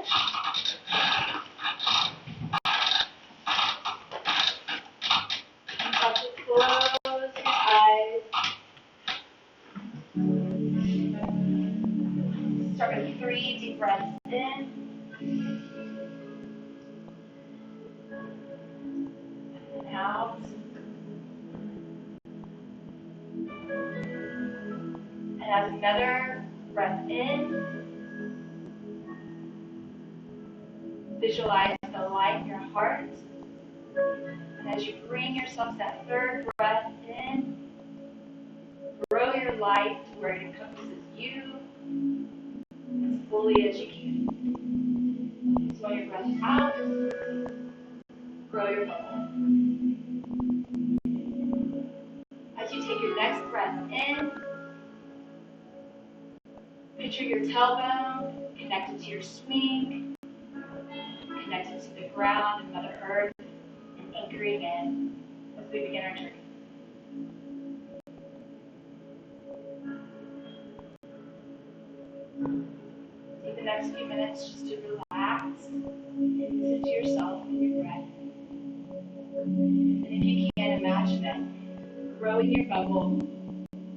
Just close your eyes. Start with 3 deep breaths in. And out. And as another breath in, visualize the light in your heart. And as you bring yourself to that third breath in, grow your light to where it encompasses you as fully as you can. So on your breath out, grow your bubble. As you take your next breath in, picture your tailbone connected to your swing, connected to the ground and Mother Earth, and anchoring in as we begin our journey. Take the next few minutes just to relax and listen to yourself and your breath. And if you can, imagine that growing your bubble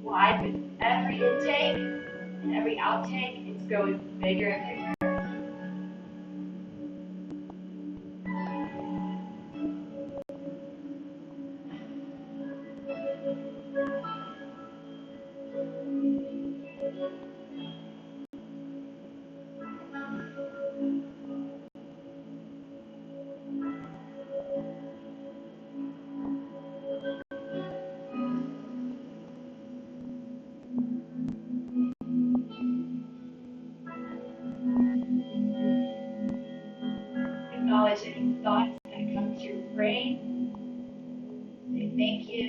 wide with every intake and every outtake, it's growing bigger and bigger. Acknowledge any thoughts that come to your brain. Say thank you.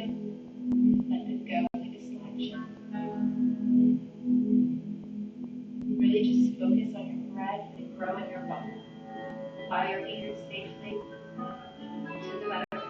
Let them go like a selection. Really just focus on your breath and growing your bubble while you're anchored safely to the Mother Earth.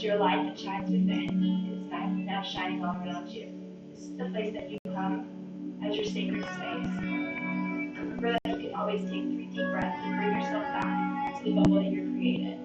your light that shines within is now shining all around you. This is the place that you come as your sacred space. Remember that you can always take 3 deep breaths and bring yourself back to the bubble that you're created.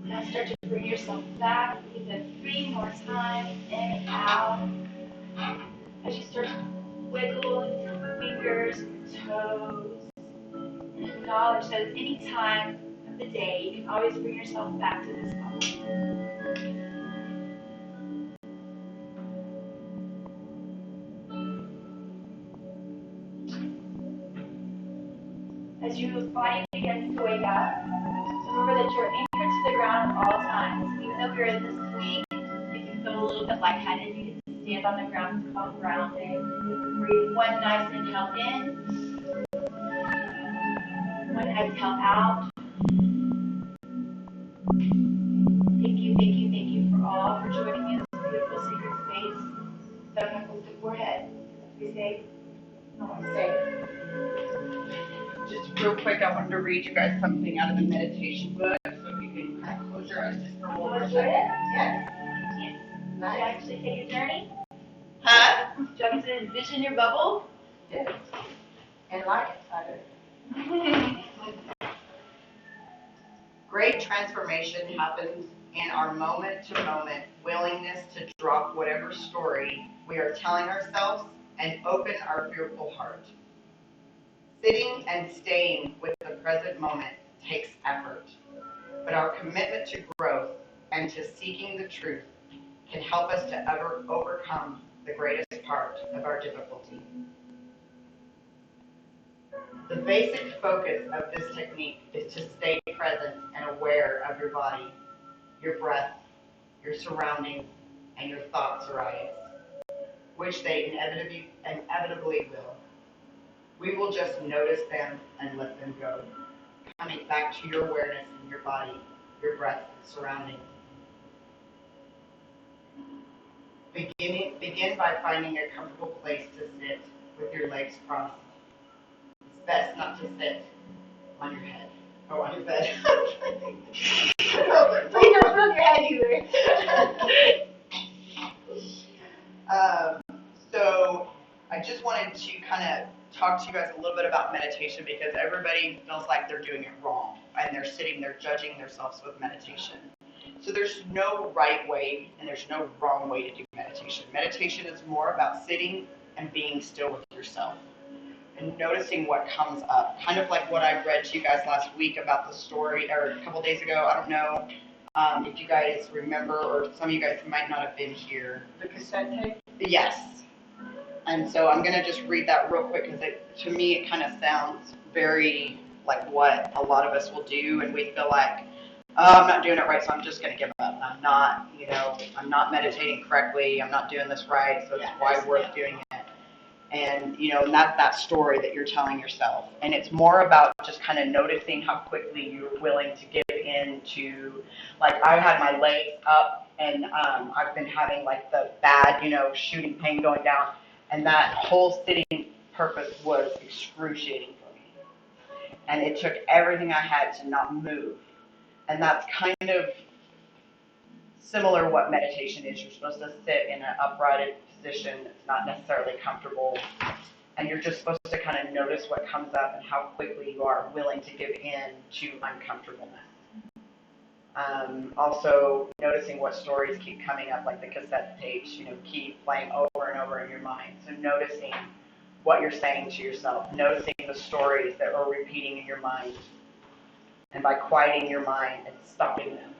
Now start to bring yourself back. Give it 3 more times. In and out. As you start to wiggle your fingers, your toes, and acknowledge that at any time of the day, you can always bring yourself back to this bubble. As your body begins to wake up, remember that you're anchored to the ground at all times. Even though you're in the swing, you can feel a little bit lightheaded. You can stand on the ground. It's called grounding. Breathe 1 nice inhale in, 1 exhale out. Thank you for all for joining me in this beautiful secret space. Don't knuckles to forehead. Be safe. Namaste. Just real quick, I wanted to read you guys something out of the meditation book. So if you can kind of close your eyes just for one more second. Yes. Yes. Nice. You actually take a journey? Huh? Do you want me to envision your bubble? Yes. And like it better. Great transformation happens in our moment-to-moment willingness to drop whatever story we are telling ourselves and open our fearful heart. Sitting and staying with the present moment takes effort, but our commitment to growth and to seeking the truth can help us to ever overcome the greatest part of our difficulty. The basic focus of this technique is to stay present and aware of your body, your breath, your surroundings, and your thoughts arise, which they inevitably will. We will just notice them and let them go, coming back to your awareness in your body, your breath, and surroundings. Begin by finding a comfortable place to sit with your legs crossed. It's best not to sit on your head or on your bed. Please don't put your head either. So I just wanted to kind of talk to you guys a little bit about meditation because everybody feels like they're doing it wrong and they're sitting there judging themselves with meditation. So there's no right way and there's no wrong way to do meditation. Meditation is more about sitting and being still with yourself and noticing what comes up. Kind of like what I read to you guys last week about the story, or a couple days ago. I don't know if you guys remember, or some of you guys might not have been here. The cassette tape? Yes. And so I'm going to just read that real quick because to me it kind of sounds very like what a lot of us will do, and we feel like, oh, I'm not doing it right, so I'm just going to give up. I'm not meditating correctly. I'm not doing this right, so it's why worth doing it. And, that's that story that you're telling yourself. And it's more about just kind of noticing how quickly you're willing to give in to, like, I had my legs up, and I've been having, like, the bad, shooting pain going down. And that whole sitting purpose was excruciating for me. And it took everything I had to not move. And that's kind of similar what meditation is. You're supposed to sit in an uprighted position. It's not necessarily comfortable. And you're just supposed to kind of notice what comes up and how quickly you are willing to give in to uncomfortableness. Also, noticing what stories keep coming up, like the cassette tapes, keep playing over and over in your mind. So noticing what you're saying to yourself, noticing the stories that are repeating in your mind. And by quieting your mind and stopping them.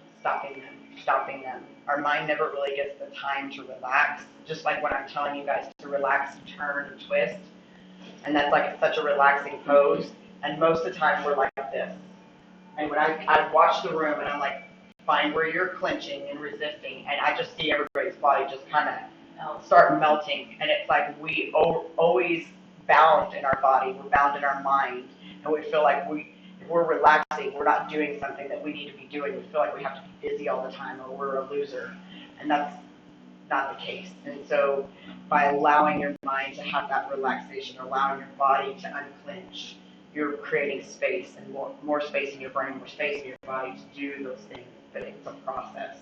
Our mind never really gets the time to relax, just like when I'm telling you guys to relax and turn and twist. And that's like such a relaxing pose. And most of the time we're like this. And when I watch the room and I'm like, find where you're clenching and resisting, and I just see everybody's body just kind of start melting. And it's like we always bound in our body, we're bound in our mind, and we feel like if we're relaxing, we're not doing something that we need to be doing. We feel like we have to be busy all the time or we're a loser. And that's not the case. And so by allowing your mind to have that relaxation, allowing your body to unclench, you're creating space and more space in your brain, more space in your body to do those things. But it's a process.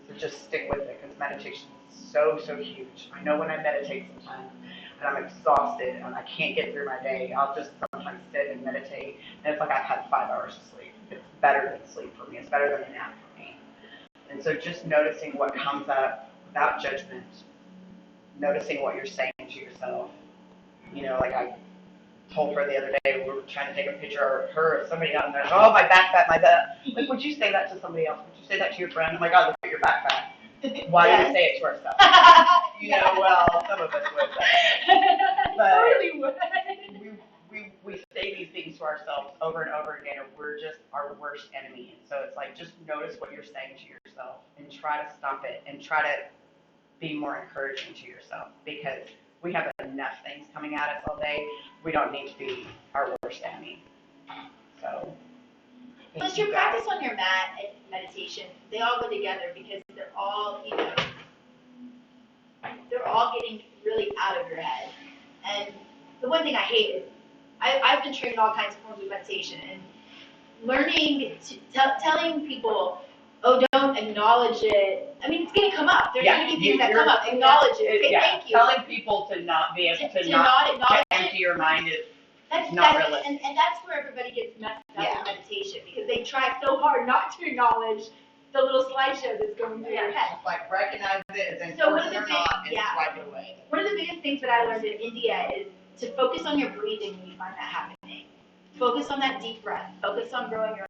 So just stick with it because meditation is so huge. I know when I meditate sometimes and I'm exhausted and I can't get through my day, I'll just sometimes sit and meditate and it's like I've had 5 hours of sleep. It's better than sleep for me. It's better than a nap for me. And so just noticing what comes up without judgment, noticing what you're saying to yourself. Like I told her the other day, we were trying to take a picture of her, somebody out there, oh, my back fat, my butt. Like, would you say that to somebody else? Would you say that to your friend? Oh my God, look at your back fat. Why do we say it to ourselves? Well, some of us would. But Really would. we say these things to ourselves over and over again, and we're just our worst enemy. And so it's like, just notice what you're saying to yourself and try to stop it and try to be more encouraging to yourself because we have enough things coming at us all day. We don't need to be our worst enemy. So. Plus, your practice on your mat and meditation, they all go together because they're all, they're all getting really out of your head. And the one thing I hate is I've been trained in all kinds of forms of meditation and learning, telling people, oh, don't acknowledge it. I mean, it's going to come up. There's going to be things that come up. Acknowledge it. Okay, thank you. Telling people to not be able to not empty your mind is Not really. And that's where everybody gets messed up Yeah. in meditation, because they try so hard not to acknowledge the little slideshow that's going through their head. It's like recognize it as So one of important the or not and swipe it away. One of the biggest things that I learned in India is to focus on your breathing when you find that happening. Focus on that deep breath. Focus on growing your